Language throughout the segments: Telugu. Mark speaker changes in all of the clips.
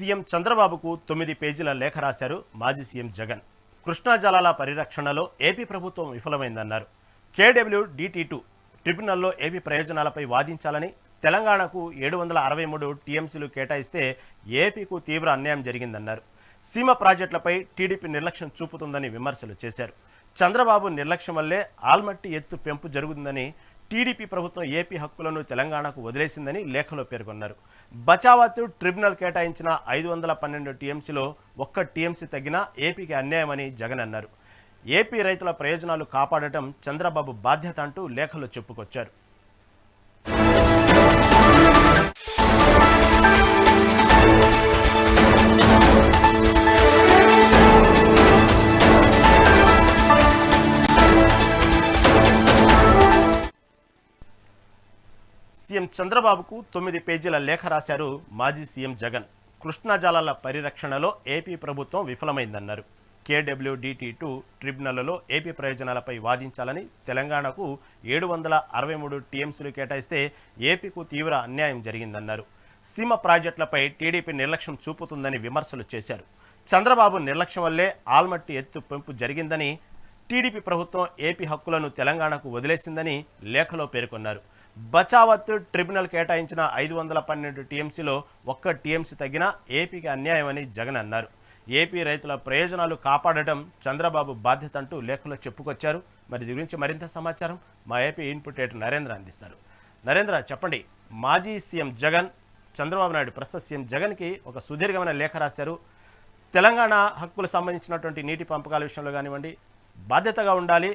Speaker 1: సీఎం చంద్రబాబుకు 9 పేజీల లేఖ రాశారు మాజీ సీఎం జగన్. కృష్ణా జలాల పరిరక్షణలో ఏపీ ప్రభుత్వం విఫలమైందన్నారు. KWDT2 ట్రిబ్యునల్లో ఏపీ ప్రయోజనాలపై వాదించాలని తెలంగాణకు 763 టీఎంసీలు కేటాయిస్తే ఏపీకు తీవ్ర అన్యాయం జరిగిందన్నారు. సీమ ప్రాజెక్టులపై టీడీపీ నిర్లక్ష్యం చూపుతుందని విమర్శలు చేశారు. చంద్రబాబు నిర్లక్ష్యం వల్లే ఆల్మట్టి ఎత్తు పెంపు జరుగుతుందని, టీడీపీ ప్రభుత్వం ఏపీ హక్కులను తెలంగాణకు వదిలేసిందని లేఖలో పేర్కొన్నారు. బచావత్ ట్రిబ్యునల్ కేటాయించిన 512 టీఎంసీలో ఒక్క టీఎంసీ తగ్గినా ఏపీకి అన్యాయమని జగన్ అన్నారు. ఏపీ రైతుల ప్రయోజనాలు కాపాడటం చంద్రబాబు బాధ్యత అంటూ లేఖలో చెప్పుకొచ్చారు. సీఎం చంద్రబాబుకు 9 పేజీల లేఖ రాశారు మాజీ సీఎం జగన్. కృష్ణా జలాల పరిరక్షణలో ఏపీ ప్రభుత్వం విఫలమైందన్నారు. KWDT2 ట్రిబ్యునల్లో ఏపీ ప్రయోజనాలపై వాదించాలని తెలంగాణకు 763 టీఎంసీలు కేటాయిస్తే ఏపీకు తీవ్ర అన్యాయం జరిగిందన్నారు. సీమ ప్రాజెక్టులపై టీడీపీ నిర్లక్ష్యం చూపుతుందని విమర్శలు చేశారు. చంద్రబాబు నిర్లక్ష్యం వల్లే ఆల్మట్టి ఎత్తు పెంపు జరిగిందని, టీడీపీ ప్రభుత్వం ఏపీ హక్కులను తెలంగాణకు వదిలేసిందని లేఖలో పేర్కొన్నారు. బచావత్ ట్రిబ్యునల్ కేటాయించిన 512 టీఎంసీలో ఒక్క టీఎంసీ తగ్గినా ఏపీకి అన్యాయమని జగన్ అన్నారు. ఏపీ రైతుల ప్రయోజనాలు కాపాడటం చంద్రబాబు బాధ్యత అంటూ లేఖలో చెప్పుకొచ్చారు. మరి దీని గురించి మరింత సమాచారం మా ఏపీ ఇన్పుట్ ఎడిటర్ నరేంద్ర అందిస్తారు. నరేంద్ర, చెప్పండి. మాజీ సీఎం జగన్, చంద్రబాబు నాయుడు ప్రస్తుత సీఎం జగన్కి ఒక సుదీర్ఘమైన లేఖ రాశారు. తెలంగాణ హక్కులకు సంబంధించినటువంటి నీటి పంపకాల విషయంలో కానివ్వండి, బాధ్యతగా ఉండాలి,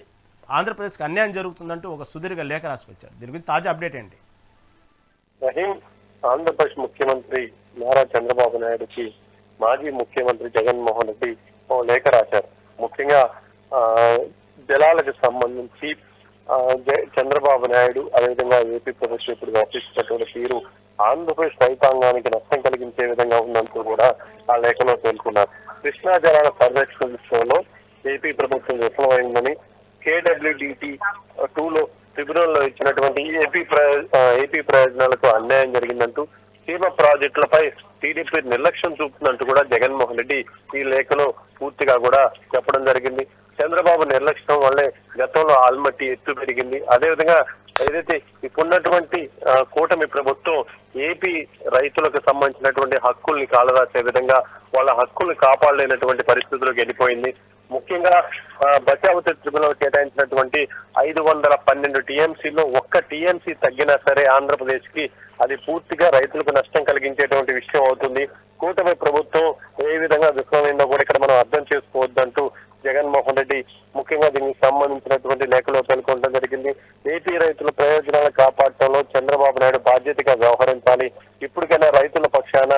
Speaker 1: ఆంధ్రప్రదేశ్కి అన్యాయం జరుగుతుందంటూ ఒక సుదీర్ఘ లేఖ రాసుకొచ్చారు. దీని గురించి తాజా అప్డేట్ ఏంటి?
Speaker 2: ఆంధ్రప్రదేశ్ ముఖ్యమంత్రి నారా చంద్రబాబు నాయుడుకి మాజీ ముఖ్యమంత్రి జగన్మోహన్ రెడ్డి ఓ లేఖ రాశారు. ముఖ్యంగా జలాలకు సంబంధించి చంద్రబాబు నాయుడు అదేవిధంగా ఏపీ ప్రభుత్వం ఇప్పుడు వ్యవహరిస్తున్నటువంటి తీరు ఆంధ్రప్రదేశ్ రైతాంగానికి నష్టం కలిగించే విధంగా ఉందంటూ కూడా ఆ లేఖలో పేర్కొన్నారు. కృష్ణా జలాల పరిరక్షణ విషయంలో ఏపీ ప్రభుత్వం విఫలమైందని, KWDT2లో ట్రిబ్యునల్లో ఇచ్చినటువంటి ఏపీ ప్రయోజనాలకు అన్యాయం జరిగిందంటూ, సీమ ప్రాజెక్టులపై టీడీపీ నిర్లక్ష్యం చూపుతుందంటూ కూడా జగన్మోహన్ రెడ్డి ఈ లేఖలో పూర్తిగా కూడా చెప్పడం జరిగింది. చంద్రబాబు నిర్లక్ష్యం వల్లే గతంలో ఆల్మట్టి ఎత్తు పెరిగింది. అదేవిధంగా ఏదైతే ఇప్పుడున్నటువంటి కూటమి ప్రభుత్వం ఏపీ రైతులకు సంబంధించినటువంటి హక్కుల్ని కాలరాసే విధంగా వాళ్ళ హక్కుల్ని కాపాడలేనటువంటి పరిస్థితులకు వెళ్ళిపోయింది. ముఖ్యంగా బచావత్ ట్రిబ్యునల్ కేటాయించినటువంటి 512 టీఎంసీలో ఒక్క టీఎంసీ తగ్గినా సరే ఆంధ్రప్రదేశ్ కి అది పూర్తిగా రైతులకు నష్టం కలిగించేటువంటి విషయం అవుతుంది. కూటమి ప్రభుత్వం ఏ విధంగా విఫలమైందో కూడా ఇక్కడ మనం అర్థం చేసుకోవద్దంటూ జగన్మోహన్ రెడ్డి ముఖ్యంగా దీనికి సంబంధించినటువంటి లేఖలో పేర్కొనడం జరిగింది. ఏపీ రైతుల ప్రయోజనాలు కాపాడటంలో చంద్రబాబు నాయుడు బాధ్యతగా వ్యవహరించాలి. ఇప్పటికైనా రైతుల పక్షాన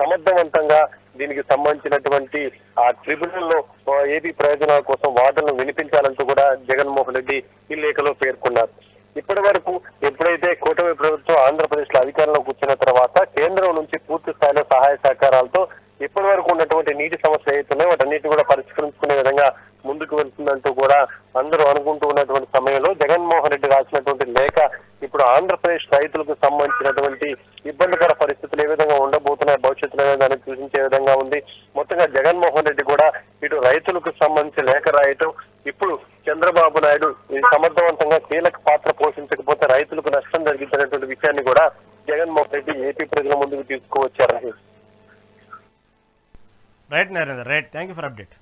Speaker 2: సమర్థవంతంగా దీనికి సంబంధించినటువంటి ఆ ట్రిబ్యునల్లో ఏపీ ప్రయోజనాల కోసం వాదనలు వినిపించాలంటూ కూడా జగన్మోహన్ రెడ్డి ఈ లేఖలో పేర్కొన్నారు. ఇప్పటి వరకు ఎప్పుడైతే కూటమి ప్రభుత్వం ఆంధ్రప్రదేశ్ లో అధికారంలోకి వచ్చిన తర్వాత కేంద్రం నుంచి పూర్తి స్థాయిలో సహాయ సహకారాలతో ఇప్పటి వరకు ఉన్నటువంటి నీటి సమస్యలు ఏవైతున్నాయో వాటన్నిటి కూడా పరిష్కరించుకునే విధంగా ముందుకు వెళ్తుందంటూ కూడా అందరూ అనుకుంటూ ఉన్నటువంటి సమయంలో జగన్మోహన్ రెడ్డి రాసినటువంటి లేఖ ఇప్పుడు ఆంధ్రప్రదేశ్ రైతులకు సంబంధించినటువంటి ఇబ్బందికర పరిస్థితులు ఏ విధంగా ఉండబోతున్నాయి భవిష్యత్తులో దాన్ని సూచించే విధంగా ఉంది. మొత్తంగా జగన్మోహన్ రెడ్డి కూడా ఇటు రైతులకు సంబంధించి లేఖ రాయటం, ఇప్పుడు చంద్రబాబు నాయుడు సమర్థవంతంగా కీలక పాత్ర పోషించకపోతే రైతులకు నష్టం జరిగించినటువంటి విషయాన్ని కూడా జగన్మోహన్ రెడ్డి ఏపీ ప్రజల ముందుకు తీసుకువచ్చారు.
Speaker 1: Right Narendra, right. Thank you for update.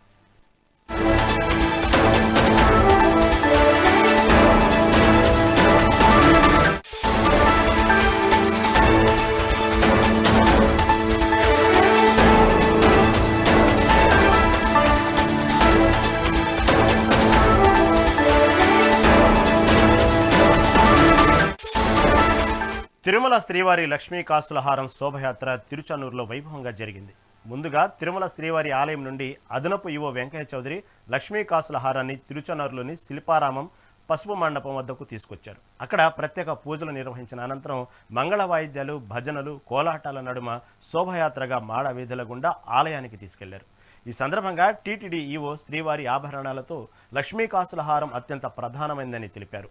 Speaker 1: Tirumala శ్రీవారి లక్ష్మీ కాసులహారం శోభయాత్ర తిరుచానూరులో వైభవంగా జరిగింది. ముందుగా తిరుమల శ్రీవారి ఆలయం నుండి అదనపు ఈవో వెంకయ్య చౌదరి లక్ష్మీ కాసులహారాన్ని తిరుచానూరులోని శిల్పారామం పసుపు మండపం వద్దకు తీసుకొచ్చారు. అక్కడ ప్రత్యేక పూజలు నిర్వహించిన అనంతరం మంగళ వాయిద్యాలు, భజనలు, కోలాటాల నడుమ శోభయాత్రగా మాడ వీధుల గుండా ఆలయానికి తీసుకెళ్లారు. ఈ సందర్భంగా టీటీడీ ఈవో శ్రీవారి ఆభరణాలతో లక్ష్మీకాసుల హారం అత్యంత ప్రధానమైందని తెలిపారు.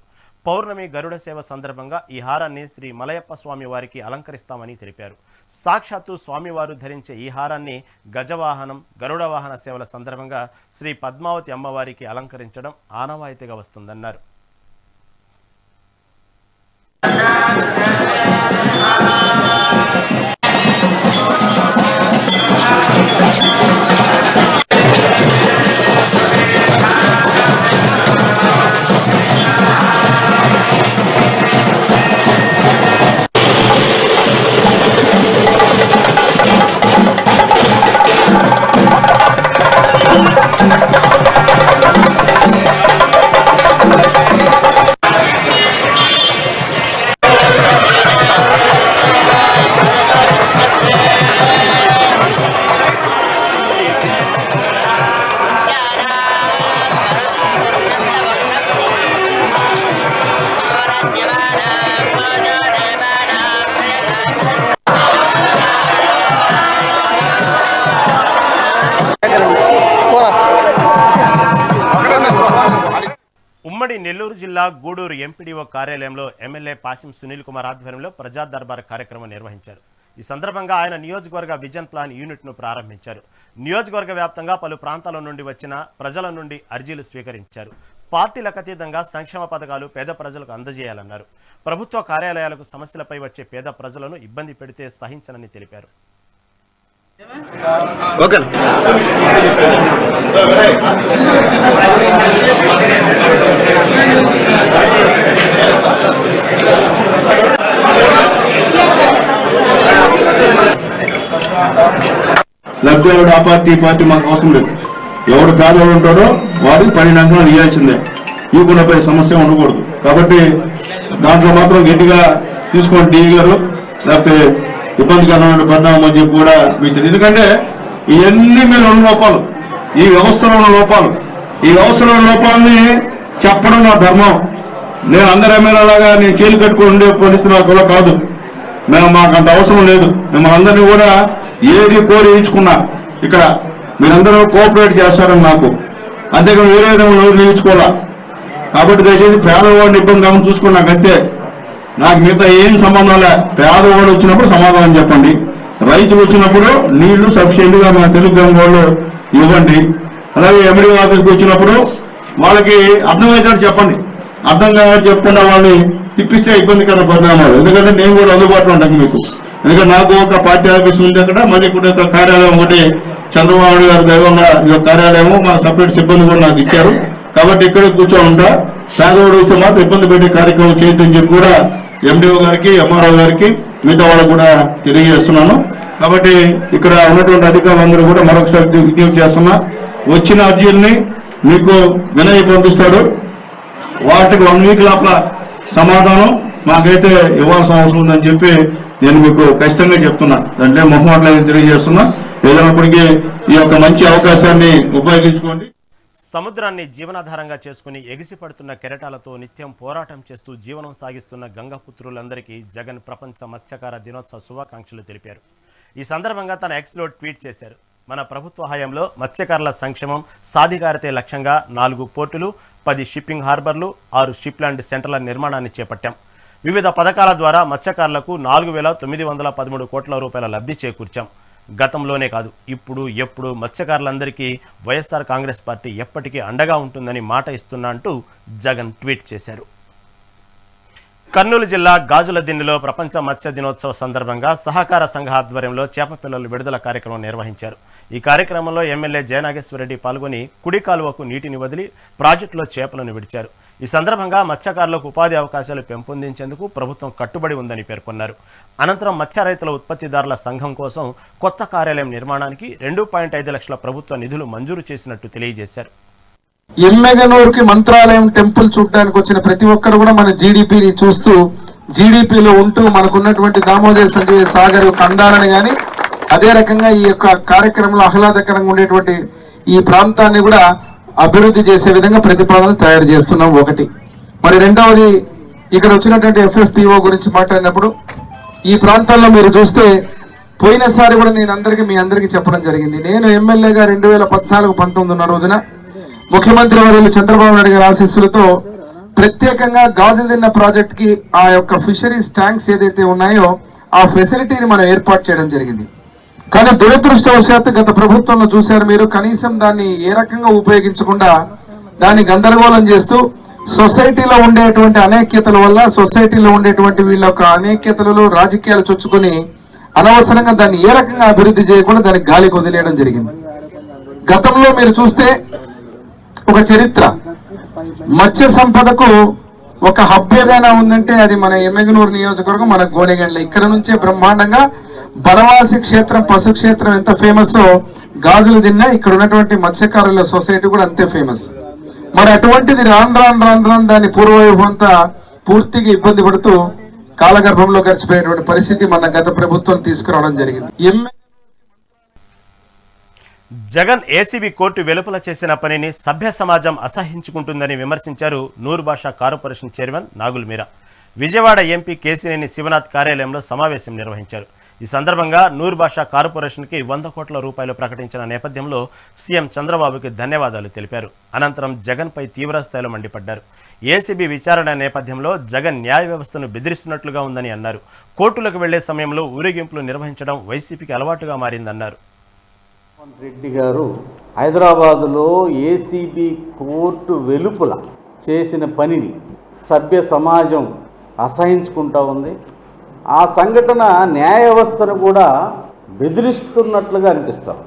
Speaker 1: పౌర్ణమి గరుడ సేవ సందర్భంగా ఈ హారాన్ని శ్రీ మలయప్ప స్వామి వారికి అలంకరిస్తామని తెలిపారు. సాక్షాత్తు స్వామివారు ధరించే ఈ హారాన్ని గజవాహనం, గరుడ వాహన సేవల సందర్భంగా శ్రీ పద్మావతి అమ్మవారికి అలంకరించడం ఆనవాయితీగా వస్తుందన్నారు. ఉమ్మడి నెల్లూరు జిల్లా గూడూరు ఎంపీడీఓ కార్యాలయంలో ఎమ్మెల్యే పాసిం సునీల్ కుమార్ ఆధ్వర్యంలో ప్రజా దర్బార్ కార్యక్రమం నిర్వహించారు. ఈ సందర్భంగా ఆయన నియోజకవర్గ విజన్ ప్లాన్ యూనిట్ను ప్రారంభించారు. నియోజకవర్గ వ్యాప్తంగా పలు ప్రాంతాల నుండి వచ్చిన ప్రజల నుండి అర్జీలు స్వీకరించారు. పార్టీలకు అతీతంగా సంక్షేమ పథకాలు పేద ప్రజలకు అందజేయాలన్నారు. ప్రభుత్వ కార్యాలయాలకు సమస్యలపై వచ్చే పేద ప్రజలను ఇబ్బంది పెడితే సహించనని తెలిపారు.
Speaker 3: లబ్ధివాడు ఆ పార్టీ మాకు అవసరం లేదు. ఎవడు పేదవాడు ఉంటాడో వాడికి 12 అంకణాలు ఇవ్వాల్సిందే. ఇవ్వకుండా సమస్య ఉండకూడదు. కాబట్టి దాంట్లో మాత్రం గట్టిగా తీసుకోండి డీ గారు, లేకపోతే ఇబ్బందికరమైన పరిణామం అని చెప్పి కూడా మీకు తెలియదు. ఎందుకంటే ఇవన్నీ మీరు ఉన్న లోపాలు, ఈ వ్యవస్థలో ఉన్న లోపాలు, ఈ వ్యవస్థలో ఉన్న లోపాలని చెప్పడం నా ధర్మం. నేను అందరి ఎమ్మెల్యేలాగా నేను చేలు కట్టుకుని ఉండే పరిస్థితి కూడా కాదు. మాకు అంత అవసరం లేదు. మిమ్మల్ని అందరినీ కూడా ఏది కోరి ఇచ్చుకున్నా ఇక్కడ మీరందరూ కోఆపరేట్ చేస్తారని నాకు, అంతేకాని వేరే నిలుచుకోవాలా. కాబట్టి దయచేసి పేదవాడిని ఇబ్బంది కాకుండా చూసుకుని నాకు అంతే. నాకు మిగతా ఏం సంబంధం లే. పేదవాళ్ళు వచ్చినప్పుడు సమాధానం చెప్పండి, రైతులు వచ్చినప్పుడు నీళ్లు సఫిషియెంట్ గా మన తెలుగు వాళ్ళు ఇవ్వండి. అలాగే ఎంఈడీ ఆఫీస్కి వచ్చినప్పుడు వాళ్ళకి అర్థమయ్యేటట్టు చెప్పండి. అర్థం కావాలి చెప్పకుండా వాళ్ళని తిప్పిస్తే ఇబ్బందికర పరిణామాలు. ఎందుకంటే నేను కూడా అందుబాటులో ఉంటాను మీకు. ఎందుకంటే నాకు ఒక పార్టీ ఆఫీస్ ఉంది అక్కడ, మళ్ళీ ఇప్పుడు ఇక్కడ కార్యాలయం ఒకటి చంద్రబాబు గారి దైవంగా ఈ కార్యాలయం మన సపరేట్ సిబ్బంది కూడా నాకు ఇచ్చారు. కాబట్టి ఇక్కడే కూర్చొని ఉంటా. పేదవాడు వస్తే మాత్రం ఇబ్బంది పెట్టే కార్యక్రమం చేయొద్దని చెప్పి కూడా ఎండిఓ గారికి, ఎంఆర్ఓ గారికి, మిగతా వాళ్ళకు కూడా తెలియజేస్తున్నాను. కాబట్టి ఇక్కడ ఉన్నటువంటి అధికారులందరూ కూడా మరొకసారి విజ్ఞప్తి చేస్తున్నా, వచ్చిన అర్జీల్ని మీకు వినయ్ పంపిస్తాడు. వాటికి 1 వీక్ లోపల సమాధానం మాకైతే ఇవ్వాల్సిన అవసరం ఉందని చెప్పి నేను మీకు ఖచ్చితంగా చెప్తున్నా. అంటే మొహమాటలు తెలియజేస్తున్నా. ఏదైనప్పటికీ ఈ యొక్క మంచి అవకాశాన్ని ఉపయోగించుకోండి.
Speaker 1: సముద్రాన్ని జీవనాధారంగా చేసుకుని ఎగిసిపడుతున్న కెరటాలతో నిత్యం పోరాటం చేస్తూ జీవనం సాగిస్తున్న గంగపుత్రులందరికీ జగన్ ప్రపంచ మత్స్యకార దినోత్సవ శుభాకాంక్షలు తెలిపారు. ఈ సందర్భంగా తన ఎక్స్లో ట్వీట్ చేశారు. మన ప్రభుత్వ హయాంలో మత్స్యకారుల సంక్షేమం, సాధికారతే లక్ష్యంగా 4 పోర్టులు, 10 షిప్పింగ్ హార్బర్లు, 6 షిప్లాండ్ సెంటర్ల నిర్మాణాన్ని చేపట్టాం. వివిధ పథకాల ద్వారా మత్స్యకారులకు 4,913 కోట్ల రూపాయల లబ్ధి చేకూర్చాం. గతంలోనే కాదు, ఇప్పుడు ఎప్పుడు మత్స్యకారులందరికీ వైఎస్ఆర్ కాంగ్రెస్ పార్టీ ఎప్పటికీ అండగా ఉంటుందని మాట ఇస్తున్నా అంటూ జగన్ ట్వీట్ చేశారు. కర్నూలు జిల్లా గాజుల దిన్నెలో ప్రపంచ మత్స్య దినోత్సవ సందర్భంగా సహకార సంఘ ఆధ్వర్యంలో చేప పిల్లలు విడుదల కార్యక్రమం నిర్వహించారు. ఈ కార్యక్రమంలో ఎమ్మెల్యే జయనాగేశ్వరరెడ్డి పాల్గొని కుడి కాలువకు నీటిని వదిలి ప్రాజెక్టులో చేపలను విడిచారు. ఈ సందర్భంగా మత్స్యకారులకు ఉపాధి అవకాశాలు పెంపొందించేందుకు ప్రభుత్వం కట్టుబడి ఉందని పేర్కొన్నారు. అనంతరం మత్స్య రైతుల ఉత్పత్తిదారుల సంఘం కోసం కొత్త కార్యాలయం నిర్మాణానికి 2.5 లక్షల ప్రభుత్వ నిధులు మంజూరు చేసినట్టు తెలియజేశారు.
Speaker 4: ఎమ్మెగనూరుకి మంత్రాలయం టెంపుల్ చూడడానికి వచ్చిన ప్రతి ఒక్కరు కూడా మన జీడిపిని చూస్తూ, జీడిపిలో ఉంటూ మనకున్నటువంటి దామోదర సంజయ్ సాగర్ కండాలని కానీ, అదే రకంగా ఈ యొక్క కార్యక్రమంలో ఆహ్లాదకరంగా ఉండేటువంటి ఈ ప్రాంతాన్ని కూడా అభివృద్ధి చేసే విధంగా ప్రతిపాదన తయారు చేస్తున్నాం. ఒకటి. మరి రెండవది, ఇక్కడ వచ్చినటువంటి FFPO గురించి మాట్లాడినప్పుడు ఈ ప్రాంతాల్లో మీరు చూస్తే పోయినసారి కూడా నేను మీ అందరికీ చెప్పడం జరిగింది. నేను ఎమ్మెల్యేగా 2014-19 ఉన్న రోజున ముఖ్యమంత్రి వర్యులు చంద్రబాబు నాయుడు గారి ఆశీస్సులతో ప్రత్యేకంగా గాజుదిన్న ప్రాజెక్ట్ కి ఆ యొక్క ఫిషరీస్ ట్యాంక్స్ ఏదైతే ఉన్నాయో ఆ ఫెసిలిటీని మనం ఏర్పాటు చేయడం జరిగింది. కానీ దురదృష్టవశాత్తు గత ప్రభుత్వంలో చూశారు మీరు, కనీసం దాన్ని ఏ రకంగా ఉపయోగించకుండా దాన్ని గందరగోళం చేస్తూ సొసైటీలో ఉండేటువంటి అనేక్యతల వల్ల, సొసైటీలో ఉండేటువంటి వీళ్ళ యొక్క అనేక్యతలలో రాజకీయాలు చొచ్చుకొని అనవసరంగా దాన్ని ఏ రకంగా అభివృద్ధి చేయకుండా దానికి గాలికి వదిలేయడం జరిగింది. గతంలో మీరు చూస్తే ఒక చరిత్ర, మత్స్య సంపదకు ఒక హబ్ ఏదైనా ఉందంటే అది మన ఎమ్మెగనూరు నియోజకవర్గం, మన గోనెగండ్ల. ఇక్కడ నుంచే బ్రహ్మాండంగా బనవాసి క్షేత్రం, పశు క్షేత్రం ఎంత ఫేమస్, గాజులు దిన్న ఇక్కడ ఉన్నటువంటి మత్స్యకారుల సొసైటీ కూడా అంతే ఫేమస్. మరి అటువంటిది రాను దాని పూర్వవైభవం అంతా పూర్తిగా ఇబ్బంది పడుతూ కాలగర్భంలో గడిచిపోయేటువంటి పరిస్థితి మన గత ప్రభుత్వం తీసుకురావడం జరిగింది.
Speaker 1: జగన్ ఏసీబీ కోర్టు వెలుపల చేసిన పనిని సభ్య సమాజం అసహించుకుంటుందని విమర్శించారు నూరు భాషా కార్పొరేషన్ చైర్మన్ నాగుల్ మీరా. విజయవాడ ఎంపీ కేసినేని శివనాథ్ కార్యాలయంలో సమావేశం నిర్వహించారు. ఈ సందర్భంగా నూరు భాషా కార్పొరేషన్కి 100 కోట్ల రూపాయలు ప్రకటించిన నేపథ్యంలో సీఎం చంద్రబాబుకి ధన్యవాదాలు తెలిపారు. అనంతరం జగన్పై తీవ్రస్థాయిలో మండిపడ్డారు. ఏసీబీ విచారణ నేపథ్యంలో జగన్ న్యాయ వ్యవస్థను బెదిరిస్తున్నట్లుగా ఉందని అన్నారు. కోర్టులకు వెళ్లే సమయంలో ఊరేగింపులు నిర్వహించడం వైసీపీకి అలవాటుగా మారిందన్నారు.
Speaker 5: రెడ్డి గారు హైదరాబాదులో ఏసీబీ కోర్టు వెలుపల చేసిన పనిని సభ్య సమాజం అసహించుకుంటా ఉంది. ఆ సంఘటన న్యాయ వ్యవస్థను కూడా బెదిరిస్తున్నట్లుగా అనిపిస్తాం.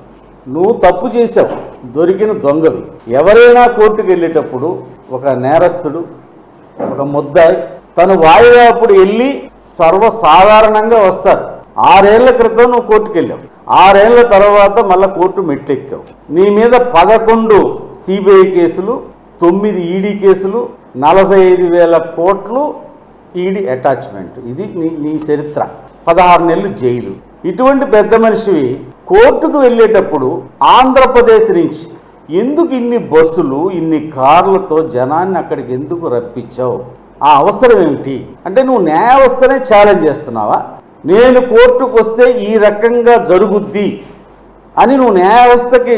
Speaker 5: నువ్వు తప్పు చేసావు, దొరికిన దొంగవి. ఎవరైనా కోర్టుకు వెళ్ళేటప్పుడు ఒక నేరస్తుడు, ఒక ముద్దాయి తను వాయిదా అప్పుడు వెళ్ళి సర్వసాధారణంగా వస్తారు. 6 ఏళ్ల క్రితం నువ్వు కోర్టుకు వెళ్ళావు, 6 ఏళ్ల తర్వాత మళ్ళీ కోర్టు మెట్లెక్కావు. నీ మీద 11 సిబిఐ కేసులు, 9 ఈడీ కేసులు, 45,000 కోట్లు ఈడీ అటాచ్మెంట్. ఇది నీ చరిత్ర. 16 నెలలు జైలు. ఇటువంటి పెద్ద మనిషివి కోర్టుకు వెళ్ళేటప్పుడు ఆంధ్రప్రదేశ్ నుంచి ఎందుకు ఇన్ని బస్సులు, ఇన్ని కార్లతో జనాన్ని అక్కడికి ఎందుకు రప్పించావు? ఆ అవసరం ఏమిటి? అంటే నువ్వు న్యాయ వ్యవస్థనే ఛాలెంజ్ చేస్తున్నావా? నేను కోర్టుకు వస్తే ఈ రకంగా జరుగుద్ది అని నువ్వు న్యాయ వ్యవస్థకి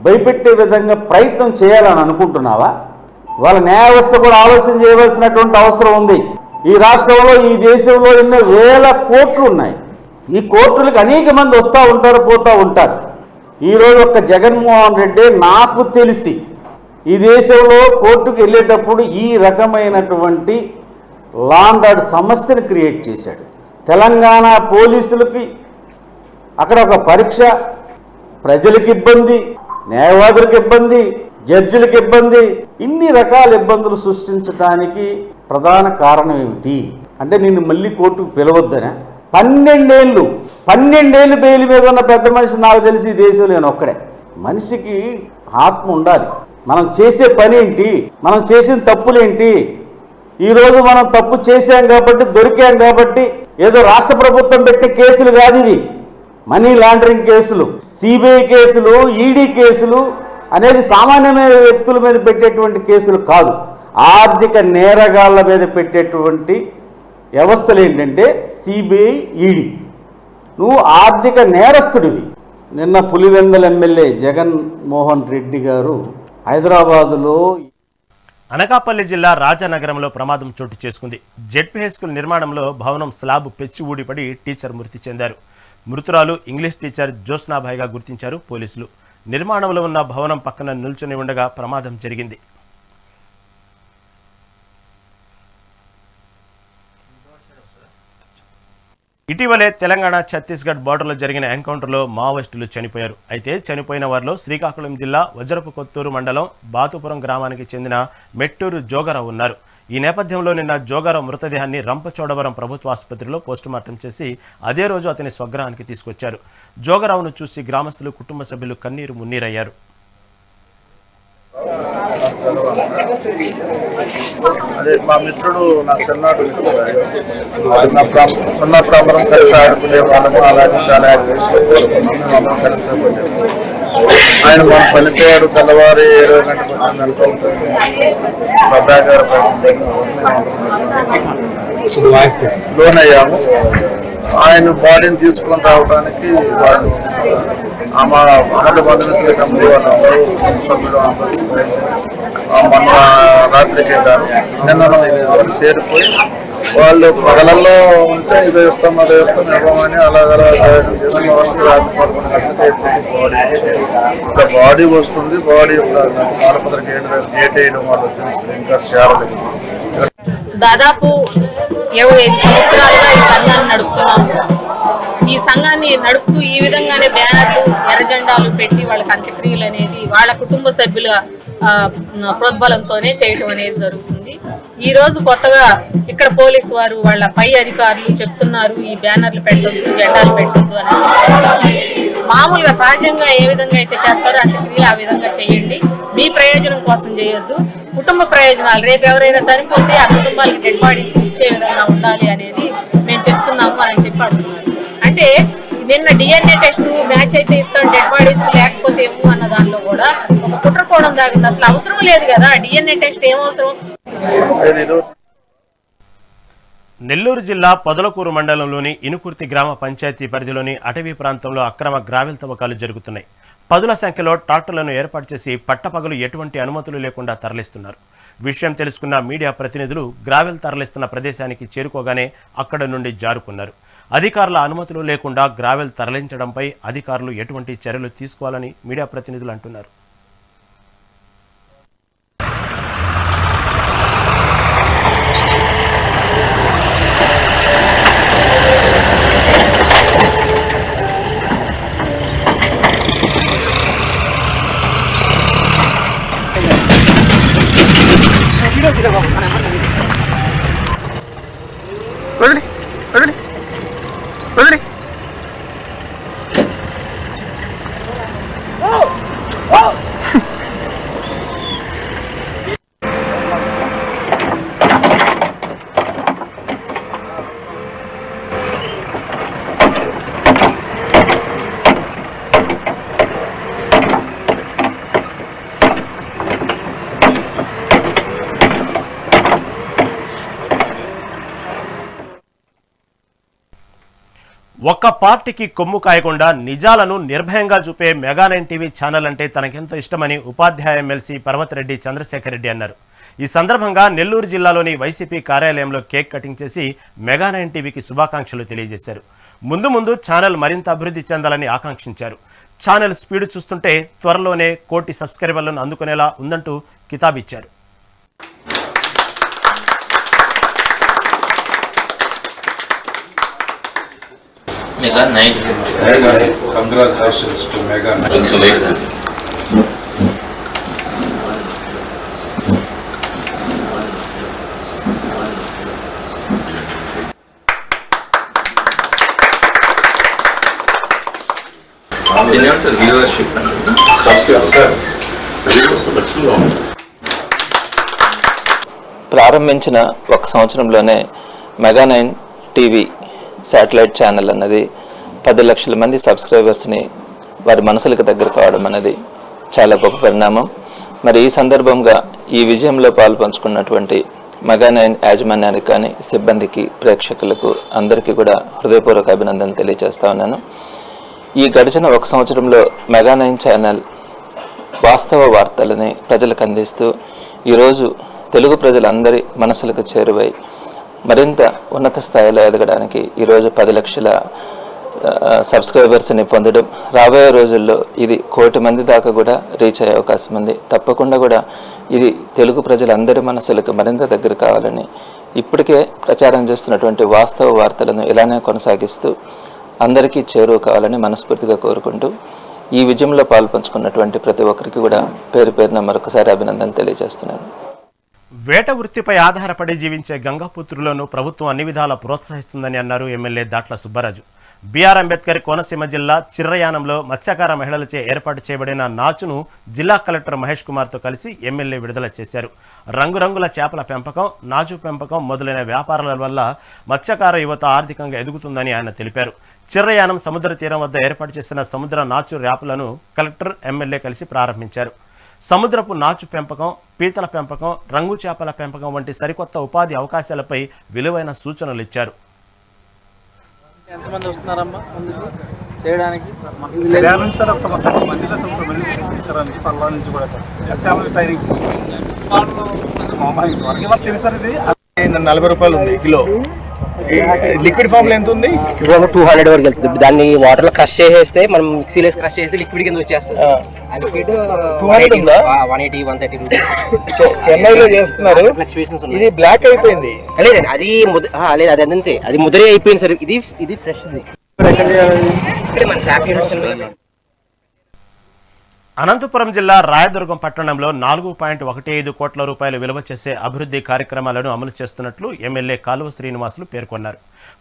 Speaker 5: భయపెట్టే విధంగా ప్రయత్నం చేయాలని అనుకుంటున్నావా? వాళ్ళ న్యాయ వ్యవస్థ కూడా ఆలోచన చేయవలసినటువంటి అవసరం ఉంది. ఈ రాష్ట్రంలో, ఈ దేశంలో ఎన్నో వేల కోర్టులు ఉన్నాయి. ఈ కోర్టులకు అనేక మంది వస్తూ ఉంటారు, పోతూ ఉంటారు. ఈరోజు ఒక్క జగన్మోహన్ రెడ్డి నాకు తెలిసి ఈ దేశంలో కోర్టుకు వెళ్ళేటప్పుడు ఈ రకమైనటువంటి లా అండ్ ఆర్డర్ సమస్యను క్రియేట్ చేశాడు. తెలంగాణ పోలీసులకి అక్కడ ఒక పరీక్ష, ప్రజలకు ఇబ్బంది, న్యాయవాదులకు ఇబ్బంది, జడ్జిలకు ఇబ్బంది, ఇన్ని రకాల ఇబ్బందులు సృష్టించడానికి ప్రధాన కారణం ఏమిటి అంటే నిన్ను మళ్ళీ కోర్టుకు పిలవద్దనే. 12 ఏళ్ళు బెయిల్ మీద ఉన్న పెద్ద మనిషి నాకు తెలిసి ఈ దేశంలో నేను ఒక్కడే. మనిషికి ఆత్మ ఉండాలి. మనం చేసే పని ఏంటి, మనం చేసిన తప్పులేంటి? ఈరోజు మనం తప్పు చేశాం కాబట్టి, దొరికాం కాబట్టి ఏదో రాష్ట్ర ప్రభుత్వం పెట్టే కేసులు కాదు ఇవి. మనీ లాండరింగ్ కేసులు, సిబిఐ కేసులు, ఈడీ కేసులు అనేది సామాన్యమైన వ్యక్తుల మీద పెట్టేటువంటి కేసులు కాదు. ఆర్థిక నేరగాళ్ల మీద పెట్టేటువంటి వ్యవస్థలు ఏంటంటే సిబిఐ, ఈడీ. నువ్వు ఆర్థిక నేరస్తుడివి. నిన్న పులివెందుల ఎమ్మెల్యే జగన్మోహన్ రెడ్డి గారు హైదరాబాదులో
Speaker 1: అనకాపల్లి జిల్లా రాజానగరంలో ప్రమాదం చోటు చేసుకుంది. జెడ్పీ హై స్కూల్ నిర్మాణంలో భవనం స్లాబ్ పెచ్చి ఊడిపడి టీచర్ మృతి చెందారు. మృతురాలు ఇంగ్లీష్ టీచర్ జ్యోత్స్నాభాయిగా గుర్తించారు పోలీసులు. నిర్మాణంలో ఉన్న భవనం పక్కన నిల్చుని ఉండగా ప్రమాదం జరిగింది. ఇటీవలే తెలంగాణ ఛత్తీస్గఢ్ బార్డర్లో జరిగిన ఎన్కౌంటర్లో మావోయిస్టులు చనిపోయారు. అయితే చనిపోయిన వారిలో శ్రీకాకుళం జిల్లా వజ్రపు కొత్తూరు మండలం బాతుపురం గ్రామానికి చెందిన మెట్టూరు జోగారావు ఉన్నారు. ఈ నేపథ్యంలో నిన్న జోగారావు మృతదేహాన్ని రంపచోడవరం ప్రభుత్వ ఆసుపత్రిలో పోస్టుమార్టం చేసి అదే రోజు అతని స్వగ్రహానికి తీసుకొచ్చారు. జోగారావును చూసి గ్రామస్తులు, కుటుంబ సభ్యులు కన్నీరు మున్నీరయ్యారు.
Speaker 6: అదే మా మిత్రుడు నాకు చిన్ననాడు సున్నాపురం కలిసి ఆడుకునే వాళ్ళము. అలాగే చాలా యాక్టివిటీస్లో కోరుకున్నాం. మేము అందరం కలిసి పడ్డాము. ఆయన మన పనిపోయాడు. తెల్లవారి 20 గంటల నెలకొల్తుంది బాబాయ్ గారు లోన్ అయ్యాము. ఆయన బాడీని తీసుకొని రావడానికి వాళ్ళు అమలు బంధుమిత్రుల కమిటీ వాళ్ళు సభ్యులు మొన్న రాత్రికి వెళ్ళారు. నిన్న వాళ్ళు చేరిపోయి వాళ్ళు పగలల్లో ఉంటే ఇది వేస్తాం అది వేస్తాం ఇవ్వమని అలాగలా చేసుకున్న వాళ్ళకి రాత్రి 11 గంటలకు బాడీ బాడీ వస్తుంది. బాడీ మాడపత్ర గేట్ వేయడం వాళ్ళు ఇంకా చేరలేదు.
Speaker 7: దాదాపు 25 సంవత్సరాలుగా ఈ సంఘాన్ని నడుపుతున్నాము. ఈ సంఘాన్ని నడుపుతూ ఈ విధంగానే బ్యానర్లు ఎర్రజెండాలు పెట్టి వాళ్ళకి అంత్యక్రియలు అనేది వాళ్ళ కుటుంబ సభ్యుల ప్రోద్బలంతోనే చేయటం అనేది జరుగుతుంది. ఈ రోజు కొత్తగా ఇక్కడ పోలీసు వారు వాళ్ళ పై అధికారులు చెప్తున్నారు ఈ బ్యానర్లు పెట్టొద్దు, జెండాలు పెట్టొద్దు అని. మామూలుగా సహజంగా ఏ విధంగా అయితే చేస్తారో అంత్యక్రియలు ఆ విధంగా చేయండి. మీ ప్రయోజనం కోసం చేయొద్దు, కుటుంబ ప్రయోజనాలు రేపు ఎవరైనా చనిపోతే ఆ కుటుంబాలకు డెడ్ బాడీస్ ఇచ్చే విధంగా ఉండాలి అనేది మేము చెప్తున్నాము అని చెప్పి అంటున్నారు. అంటే నిన్న DNA టెస్ట్ మ్యాచ్ అయితే ఇస్తాం, డెడ్ బాడీస్ లేకపోతే ఏమో అన్న దానిలో కూడా ఒక కుట్రకోవడం దాగింది. అసలు అవసరం లేదు కదా DNA టెస్ట్, ఏమవసరం.
Speaker 1: నెల్లూరు జిల్లా పొదలకూరు మండలంలోని ఇనుకుర్తి గ్రామ పంచాయతీ పరిధిలోని అటవీ ప్రాంతంలో అక్రమ గ్రావెల్ తవ్వకాలు జరుగుతున్నాయి. పదుల సంఖ్యలో ట్రాక్టర్లను ఏర్పాటు చేసి పట్టపగలు ఎటువంటి అనుమతులు లేకుండా తరలిస్తున్నారు. విషయం తెలుసుకున్న మీడియా ప్రతినిధులు గ్రావెల్ తరలిస్తున్న ప్రదేశానికి చేరుకోగానే అక్కడ నుండి జారుకున్నారు. అధికారుల అనుమతులు లేకుండా గ్రావెల్ తరలించడంపై అధికారులు ఎటువంటి చర్యలు తీసుకోవాలని మీడియా ప్రతినిధులు అంటున్నారు. ఒక్క పార్టీకి కొమ్ము కాయకుండా నిజాలను నిర్భయంగా చూపే మెగా9 టీవీ ఛానల్ అంటే తనకెంతో ఇష్టమని ఉపాధ్యాయ ఎమ్మెల్సీ పర్వతరెడ్డి చంద్రశేఖర్ రెడ్డి అన్నారు. ఈ సందర్భంగా నెల్లూరు జిల్లాలోని వైసీపీ కార్యాలయంలో కేక్ కటింగ్ చేసి మెగా9 టీవీకి శుభాకాంక్షలు తెలియజేశారు. ముందు ముందు ఛానల్ మరింత అభివృద్ధి చెందాలని ఆకాంక్షించారు. ఛానల్ స్పీడ్ చూస్తుంటే త్వరలోనే 1 కోటి సబ్స్క్రైబర్లను అందుకునేలా ఉందంటూ కితాబిచ్చారు.
Speaker 8: Mega9. Congratulations to Mega9. Viewership and subscribers.
Speaker 9: ప్రారంభించిన 1 సంవత్సరంలోనే మెగా9 టీవీ శాటిలైట్ ఛానల్ అన్నది 10 లక్షల మంది సబ్స్క్రైబర్స్ని వారి మనసులకు దగ్గర కావడం అనేది చాలా గొప్ప పరిణామం. మరి ఈ సందర్భంగా ఈ విజయంలో పాల్పంచుకున్నటువంటి మెగా9 యాజమాన్యానికి కానీ సిబ్బందికి ప్రేక్షకులకు అందరికీ కూడా హృదయపూర్వక అభినందనలు తెలియజేస్తా ఉన్నాను. ఈ గడిచిన 1 సంవత్సరంలో మెగా9 ఛానల్ వాస్తవ వార్తలని ప్రజలకు అందిస్తూ ఈరోజు తెలుగు ప్రజలందరి మనసులకు చేరువై మరింత ఉన్నత స్థాయిలో ఎదగడానికి ఈరోజు 10 లక్షల సబ్స్క్రైబర్స్ని పొందడం, రాబోయే రోజుల్లో ఇది 1 కోటి మంది దాకా కూడా రీచ్ అయ్యే అవకాశం ఉంది. తప్పకుండా కూడా ఇది తెలుగు ప్రజలందరి మనసులకు మరింత దగ్గర కావాలని, ఇప్పటికే ప్రచారం చేస్తున్నటువంటి వాస్తవ వార్తలను ఇలానే కొనసాగిస్తూ అందరికీ చేరువ కావాలని మనస్ఫూర్తిగా కోరుకుంటూ ఈ విజయంలో పాల్పంచుకున్నటువంటి ప్రతి ఒక్కరికి కూడా పేరు పేరున మరొకసారి అభినందనలు తెలియజేస్తున్నాను.
Speaker 1: వేట వృత్తిపై ఆధారపడి జీవించే గంగాపుత్రులను ప్రభుత్వం అన్ని విధాలా ప్రోత్సహిస్తుందని అన్నారు ఎమ్మెల్యే దాట్ల సుబ్బరాజు. బిఆర్ అంబేద్కర్ కోనసీమ జిల్లా చిర్రయానంలో మత్స్యకార మహిళలచే ఏర్పాటు చేయబడిన నాచును జిల్లా కలెక్టర్ మహేష్ కుమార్తో కలిసి ఎమ్మెల్యే విడుదల చేశారు. రంగురంగుల చేపల పెంపకం, నాచు పెంపకం మొదలైన వ్యాపారాల వల్ల మత్స్యకార యువత ఆర్థికంగా ఎదుగుతుందని ఆయన తెలిపారు. చిర్రయానం సముద్ర తీరం వద్ద ఏర్పాటు చేసిన సముద్ర నాచు ర్యాపులను కలెక్టర్, ఎమ్మెల్యే కలిసి ప్రారంభించారు. సముద్రపు నాచు పెంపకం, పీతల పెంపకం, రంగు చేపల పెంపకం వంటి సరికొత్త ఉపాధి అవకాశాలపై విలువైన సూచనలు ఇచ్చారు.
Speaker 6: ఎంతమంది వస్తున్నారమ్మా ముందుకు చేయడానికి?
Speaker 10: సార్ ఒక మందిలో సంవత్సరానికి పల్లా నుంచి కూడా సార్ ఎస్ఎంఎల్ ట్రైనింగ్స్ వాళ్ళకి తెలుసు సార్. ఇది 40 రూపాయలు ఉంది కిలో. లిక్విడ్ ఫామ్ లో ఎంత ఉంది?
Speaker 11: 200 వరకు వెళ్తుంది. దాన్ని వాటర్ లో క్రష్ చేసేస్తే మనం మిక్సీలో క్రష్ చేస్తే లిక్విడ్ కింద వచ్చేస్తుంది.
Speaker 10: 200 ఉందా?
Speaker 11: 180, 130 రూపీస్.
Speaker 10: చెన్నైలో చేస్తున్నారు. ఇది బ్లాక్ అయిపోయింది.
Speaker 11: లేదండి, అది లేదు, అది అంతే, అది ముదిరి అయిపోయింది సార్. ఇది ఫ్రెష్. ఇక్కడ మన శాఖ
Speaker 1: అనంతపురం జిల్లా రాయదుర్గం పట్టణంలో 4.15 కోట్ల రూపాయలు విలువ చేసే అభివృద్ధి కార్యక్రమాలను అమలు చేస్తున్నట్లు ఎమ్మెల్యే కాలువ శ్రీనివాసులు పేర్కొన్నారు.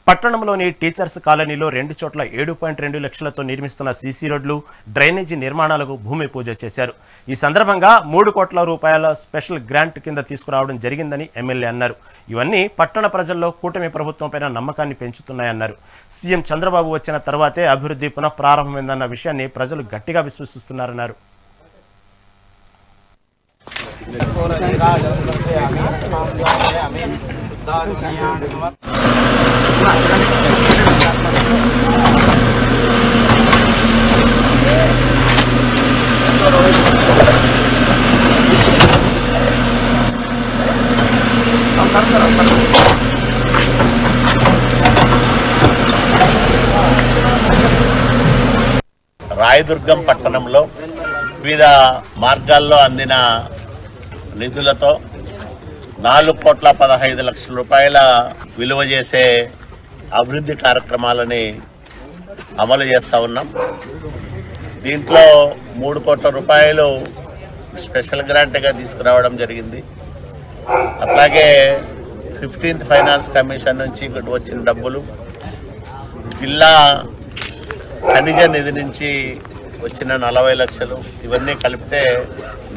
Speaker 1: పట్టణంలోని టీచర్స్ కాలనీలో 2 చోట్ల 7.2 లక్షలతో నిర్మిస్తున్న సీసీ రోడ్లు, డ్రైనేజీ నిర్మాణాలకు భూమి పూజ చేశారు. ఈ సందర్భంగా 3 కోట్ల రూపాయల స్పెషల్ గ్రాంట్ కింద తీసుకురావడం జరిగిందని ఎమ్మెల్యే అన్నారు. ఇవన్నీ పట్టణ ప్రజల్లో కూటమి ప్రభుత్వంపైన నమ్మకాన్ని పెంచుతున్నాయన్నారు. సీఎం చంద్రబాబు వచ్చిన తర్వాతే అభివృద్ధి పునఃప్రారంభమైందన్న విషయాన్ని ప్రజలు గట్టిగా విశ్వసిస్తున్నారన్నారు.
Speaker 12: రాయదుర్గం పట్టణంలో వివిధ మార్గాల్లో అందిన నిధులతో 4,15,00,000 రూపాయల విలువ చేసే అభివృద్ధి కార్యక్రమాలని అమలు చేస్తూ ఉన్నాం. దీంట్లో 3 కోట్ల రూపాయలు స్పెషల్ గ్రాంట్గా తీసుకురావడం జరిగింది. అట్లాగే 15th ఫైనాన్స్ కమిషన్ నుంచి ఇక్కడ వచ్చిన డబ్బులు, జిల్లా ఖనిజ నిధి నుంచి వచ్చిన 40 లక్షలు, ఇవన్నీ కలిపితే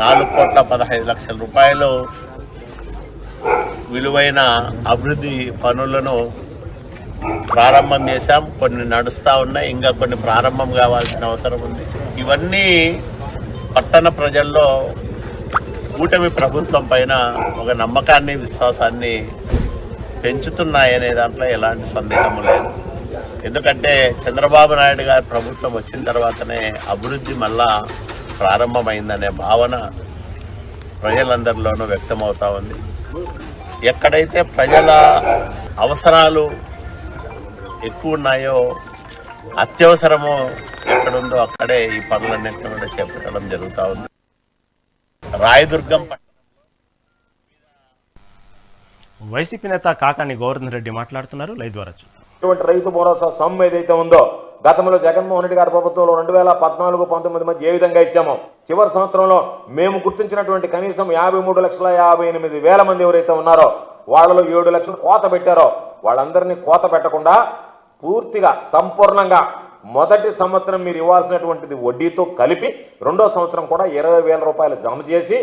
Speaker 12: 4,15,00,000 రూపాయలు విలువైన అభివృద్ధి పనులను ప్రారంభం చేశాం. కొన్ని నడుస్తూ ఉన్నాయి, ఇంకా కొన్ని ప్రారంభం కావాల్సిన అవసరం ఉంది. ఇవన్నీ పట్టణ ప్రజల్లో కూటమి ప్రభుత్వం పైన ఒక నమ్మకాన్ని, విశ్వాసాన్ని పెంచుతున్నాయనే దాంట్లో ఎలాంటి సందేహం లేదు. ఎందుకంటే చంద్రబాబు నాయుడు గారి ప్రభుత్వం వచ్చిన తర్వాతనే అభివృద్ధి మళ్ళా ప్రారంభమైందనే భావన ప్రజలందరిలోనూ వ్యక్తమవుతా ఉంది. ఎక్కడైతే ప్రజల అవసరాలు ఎక్కువ ఉన్నాయో, అత్యవసరమో ఎక్కడుందో అక్కడే ఈ పనులన్నింటినీ కూడా చేపట్టడం జరుగుతూ ఉంది. రాయదుర్గం
Speaker 1: వైసీపీ నేత కాకాని గోవర్ధన్ రెడ్డి మాట్లాడుతున్నారు. లైవ్ ద్వారా చూద్దాం.
Speaker 13: రైతు భరోసా సొమ్ము ఏదైతే ఉందో గతంలో జగన్మోహన్ రెడ్డి గారి ప్రభుత్వంలో 2014-19 మధ్య ఏ విధంగా ఇచ్చామో, చివరి సంవత్సరంలో మేము గుర్తించినటువంటి కనీసం 53,58,000 మంది ఎవరైతే ఉన్నారో వాళ్ళలో 7 లక్షలు కోత పెట్టారో వాళ్ళందరినీ కోత పెట్టకుండా పూర్తిగా సంపూర్ణంగా మొదటి సంవత్సరం మీరు ఇవ్వాల్సినటువంటిది వడ్డీతో కలిపి రెండో సంవత్సరం కూడా 20,000 రూపాయలు జమ చేసి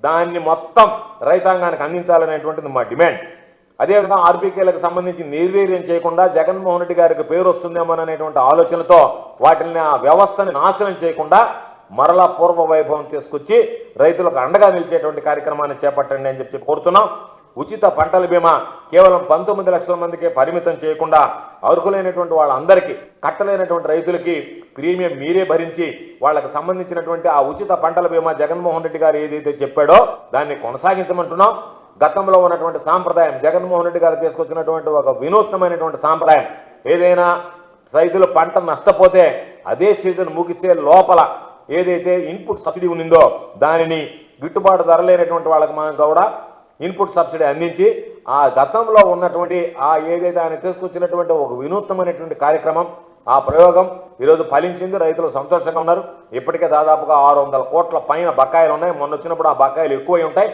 Speaker 13: దాన్ని మొత్తం రైతాంగానికి అందించాలనేటువంటిది మా డిమాండ్. అదేవిధంగా ఆర్బీకేలకు సంబంధించి నిర్వీర్యం చేయకుండా జగన్మోహన్ రెడ్డి గారికి పేరు వస్తుందేమోననేటువంటి ఆలోచనతో వాటిని ఆ వ్యవస్థని నాశనం చేయకుండా మరలా పూర్వ వైభవం తీసుకొచ్చి రైతులకు అండగా నిలిచేటువంటి కార్యక్రమాన్ని చేపట్టండి అని చెప్పి కోరుతున్నాం. ఉచిత పంటల బీమా కేవలం 19 లక్షల మందికే పరిమితం చేయకుండా అర్హులైనటువంటి వాళ్ళందరికీ, కట్టలేనటువంటి రైతులకి ప్రీమియం మీరే భరించి వాళ్ళకి సంబంధించినటువంటి ఆ ఉచిత పంటల బీమా జగన్మోహన్ రెడ్డి గారు ఏదైతే చెప్పాడో దాన్ని కొనసాగించమంటున్నాం. గతంలో ఉన్నటువంటి సాంప్రదాయం, జగన్మోహన్ రెడ్డి గారు తీసుకొచ్చినటువంటి ఒక వినూత్నమైనటువంటి సాంప్రదాయం, ఏదైనా రైతులు పంట నష్టపోతే అదే సీజన్ ముగిసే లోపల ఏదైతే ఇన్పుట్ సబ్సిడీ ఉందో దానిని గిట్టుబాటు ధర లేనటువంటి వాళ్ళకి మనం కూడా ఇన్పుట్ సబ్సిడీ అందించి ఆ గతంలో ఉన్నటువంటి ఆ ఏదైతే ఆయన తీసుకొచ్చినటువంటి ఒక వినూత్నమైనటువంటి కార్యక్రమం, ఆ ప్రయోగం ఈరోజు ఫలించింది. రైతులు సంతోషంగా ఉన్నారు. ఇప్పటికే దాదాపుగా 600 కోట్ల పైన బకాయిలు ఉన్నాయి. మొన్న వచ్చినప్పుడు ఆ బకాయిలు ఎక్కువై ఉంటాయి.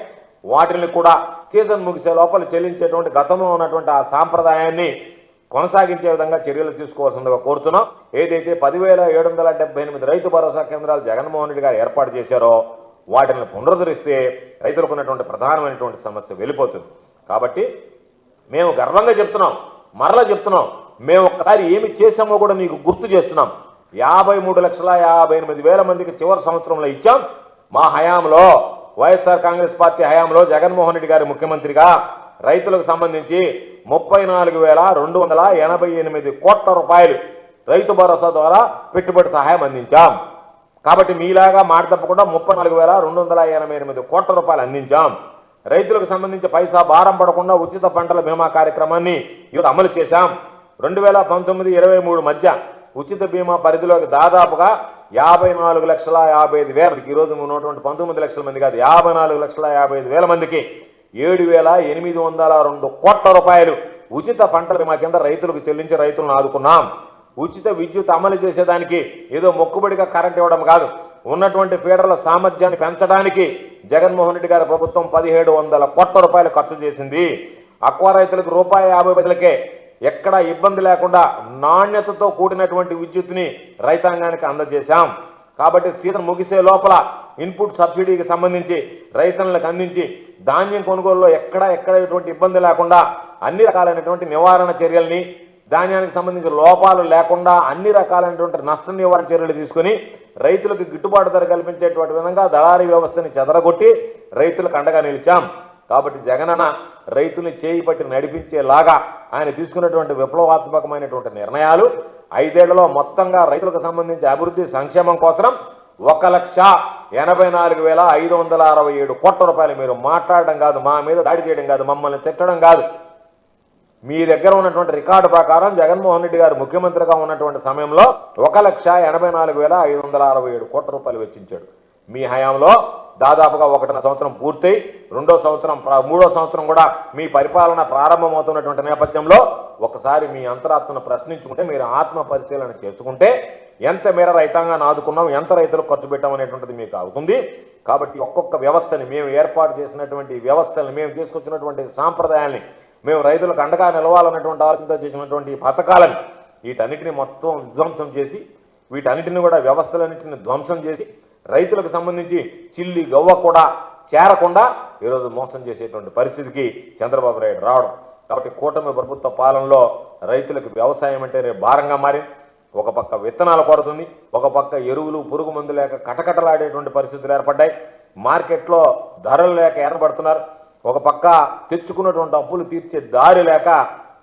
Speaker 13: వాటిని కూడా సీజన్ ముగిసే లోపల చెల్లించేటువంటి గతంలో ఉన్నటువంటి ఆ సాంప్రదాయాన్ని కొనసాగించే విధంగా చర్యలు తీసుకోవాల్సిందిగా కోరుతున్నాం. ఏదైతే 10,778 రైతు భరోసా కేంద్రాలు జగన్మోహన్ రెడ్డి గారు ఏర్పాటు చేశారో వాటిని పునరుద్ధరిస్తే రైతులకు ఉన్నటువంటి ప్రధానమైనటువంటి సమస్య వెళ్ళిపోతుంది. కాబట్టి మేము గర్వంగా చెప్తున్నాం, మరలా చెప్తున్నాం, మేము ఒక్కసారి ఏమి చేశామో కూడా మీకు గుర్తు చేస్తున్నాం. 53,58,000 మందికి చివరి సంవత్సరంలో ఇచ్చాం. మా హయాంలో వైఎస్ఆర్ కాంగ్రెస్ పార్టీ హయాంలో జగన్మోహన్ రెడ్డి గారి ముఖ్యమంత్రిగా రైతులకు సంబంధించి 34,288 కోట్ల రూపాయలు రైతు భరోసా ద్వారా పెట్టుబడి సహాయం అందించాం. కాబట్టి మీలాగా మాట తప్పకుండా 34,288 కోట్ల రూపాయలు అందించాం. రైతులకు సంబంధించి పైసా భారం పడకుండా ఉచిత పంటల బీమా కార్యక్రమాన్ని ఈరోజు అమలు చేశాం. 2019-23 మధ్య ఉచిత బీమా పరిధిలోకి దాదాపుగా 54,55,000 ఈరోజు ఉన్నటువంటి 19 లక్షల మంది కాదు 54,55,000 మందికి 7,802 కోట్ల రూపాయలు ఉచిత పంటల బీమా కింద రైతులకు చెల్లించి రైతులను ఆదుకున్నాం. ఉచిత విద్యుత్ అమలు చేసేదానికి ఏదో మొక్కుబడిగా కరెంట్ ఇవ్వడం కాదు, ఉన్నటువంటి ఫీడర్ల సామర్థ్యాన్ని పెంచడానికి జగన్మోహన్ రెడ్డి గారి ప్రభుత్వం 1,700 కోట్ల రూపాయలు ఖర్చు చేసింది. అక్వా రైతులకు ₹50 ఎక్కడ ఇబ్బంది లేకుండా నాణ్యతతో కూడినటువంటి విద్యుత్ని రైతాంగానికి అందజేశాం. కాబట్టి సీజన్ ముగిసే లోపల ఇన్పుట్ సబ్సిడీకి సంబంధించి రైతులకు అందించి ధాన్యం కొనుగోలులో ఎక్కడ ఎటువంటి ఇబ్బంది లేకుండా అన్ని రకాలైనటువంటి నివారణ చర్యల్ని, ధాన్యానికి సంబంధించి లోపాలు లేకుండా అన్ని రకాలైనటువంటి నష్ట నివారణ చర్యలు తీసుకుని రైతులకు గిట్టుబాటు ధర కల్పించేటువంటి విధంగా దళారీ వ్యవస్థని చెదరగొట్టి రైతులకు అండగా నిలిచాం. కాబట్టి జగనన్న రైతుని చేయి పట్టి నడిపించేలాగా ఆయన తీసుకున్నటువంటి విప్లవాత్మకమైనటువంటి నిర్ణయాలు 5 ఏళ్లలో మొత్తంగా రైతులకు సంబంధించి అభివృద్ధి సంక్షేమం కోసం 1,84,567 కోట్ల రూపాయలు. మీరు మాట్లాడడం కాదు, మా మీద దాడి చేయడం కాదు, మమ్మల్ని తిట్టడం కాదు, మీ దగ్గర ఉన్నటువంటి రికార్డు ప్రకారం జగన్మోహన్ రెడ్డి గారు ముఖ్యమంత్రిగా ఉన్నటువంటి సమయంలో 1,84,567 కోట్ల రూపాయలు వెచ్చించాడు. మీ హయాంలో దాదాపుగా 1.5 సంవత్సరం పూర్తయి 2వ సంవత్సరం 3వ సంవత్సరం కూడా మీ పరిపాలన ప్రారంభమవుతున్నటువంటి నేపథ్యంలో ఒకసారి మీ అంతరాత్మను ప్రశ్నించుకుంటే, మీరు ఆత్మ పరిశీలన చేసుకుంటే ఎంత మేర రైతాంగాన్ని ఆదుకున్నాం, ఎంత రైతులకు ఖర్చు పెట్టాం అనేటువంటిది మీకు అవుతుంది. కాబట్టి ఒక్కొక్క వ్యవస్థని మేము ఏర్పాటు చేసినటువంటి వ్యవస్థల్ని, మేము తీసుకొచ్చినటువంటి సాంప్రదాయాల్ని, మేము రైతులకు అండగా నిలవాలన్నటువంటి ఆలోచనతో చేసినటువంటి పథకాలని వీటన్నిటిని మొత్తం విధ్వంసం చేసి, వీటన్నిటిని కూడా వ్యవస్థలన్నింటిని ధ్వంసం చేసి రైతులకు సంబంధించి చిల్లి గవ్వ కూడా చేరకుండా ఈరోజు మోసం చేసేటువంటి పరిస్థితికి చంద్రబాబు నాయుడు రావడం. కాబట్టి కూటమి ప్రభుత్వ పాలనలో రైతులకు వ్యవసాయం అంటే రేపు భారంగా మారింది. ఒక పక్క విత్తనాలు కొడుతుంది, ఒక పక్క ఎరువులు పురుగు మందు లేక కటకటలాడేటువంటి పరిస్థితులు ఏర్పడ్డాయి. మార్కెట్లో ధరలు లేక ఎర్రబడుతున్నారు. ఒక పక్క తెచ్చుకున్నటువంటి అప్పులు తీర్చే దారి లేక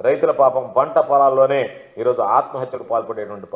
Speaker 13: రైతుల పాపం పంట పొలాల్లోనే ఈరోజు ఆత్మహత్యకు పాల్పడేటువంటి